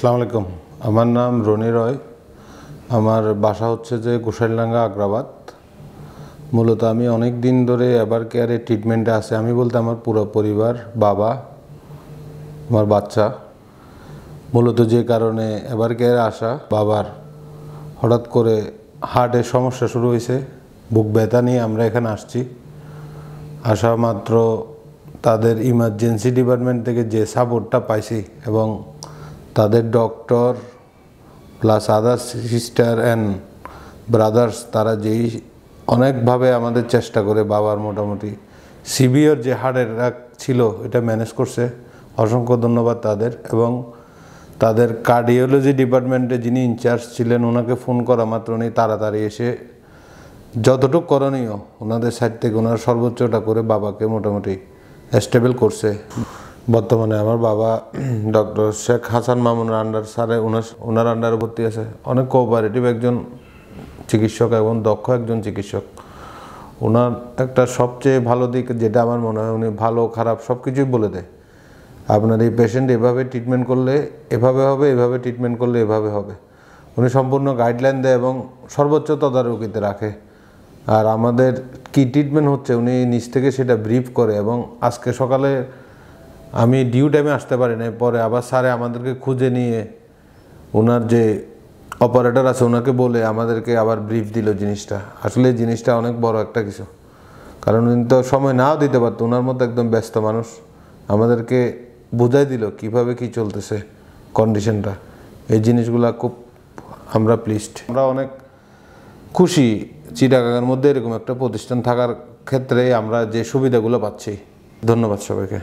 আসসালামু আলাইকুম। আমার নাম রনি রয়। আমার বাসা হচ্ছে যে গোসাইডাঙ্গা আগ্রাবাদ। মূলত আমি অনেক দিন ধরে এভার কেয়ারে ট্রিটমেন্টে আছে। আমি বলতে আমার পুরো পরিবার, বাবা, আমার বাচ্চা। মূলত যে কারণে এভার কেয়ারে আসা, বাবার হঠাৎ করে হার্টের সমস্যা শুরু হয়েছে, বুক ব্যথা নিয়ে আমরা এখানে আসছি। আসা মাত্র তাদের ইমার্জেন্সি ডিপার্টমেন্ট থেকে যে সাপোর্টটা পাইছি এবং তাদের doctor plus others sister and brothers, তারা যেই অনেকভাবে আমাদের চেষ্টা করে বাবার মোটামুটি সিভিয়ার যে হার্টের অ্যাটাক ছিল এটা ম্যানেজ করছে। অসংখ্য ধন্যবাদ তাদের। এবং তাদের কার্ডিওলজি ডিপার্টমেন্টে যিনি ইনচার্জ ছিলেন, ওনাকে ফোন করা মাত্র উনি তাড়াতাড়ি এসে যতটুকু করণীয় ওনাদের সাইড থেকে ওনারা সর্বোচ্চটা করে বাবাকে মোটামুটি স্টেবল করছে। বর্তমানে আমার বাবা ডক্টর শেখ হাসান মামুনের আন্ডার স্যারে ওনার আন্ডারে ভর্তি আছে। অনেক কোঅপারেটিভ একজন চিকিৎসক এবং দক্ষ একজন চিকিৎসক। ওনার একটা সবচেয়ে ভালো দিক যেটা আমার মনে হয়, উনি ভালো খারাপ সব কিছুই বলে দেয়। আপনার এই পেশেন্ট এভাবে ট্রিটমেন্ট করলে এভাবে হবে, এভাবে ট্রিটমেন্ট করলে এভাবে হবে। উনি সম্পূর্ণ গাইডলাইন দেয় এবং সর্বোচ্চ তদারকিতে রাখে। আর আমাদের কি ট্রিটমেন্ট হচ্ছে উনি নিজ থেকে সেটা ব্রিফ করে। এবং আজকে সকালে আমি ডিউ টাইমে আসতে পারি না, পরে আবার স্যারে আমাদেরকে খুঁজে নিয়ে ওনার যে অপারেটর আছে ওনাকে বলে আমাদেরকে আবার ব্রিফ দিল জিনিসটা। আসলে এই জিনিসটা অনেক বড় একটা কিছু, কারণ উনি তো সময় নাও দিতে পারতো। ওনার মতো একদম ব্যস্ত মানুষ আমাদেরকে বুঝাই দিল কিভাবে কি চলতেছে কন্ডিশনটা। এই জিনিসগুলা খুব আমরা প্লিজড, আমরা অনেক খুশি চিটাগাংয়ের মধ্যে এরকম একটা প্রতিষ্ঠান থাকার ক্ষেত্রে আমরা যে সুবিধাগুলো পাচ্ছি। ধন্যবাদ সবাইকে।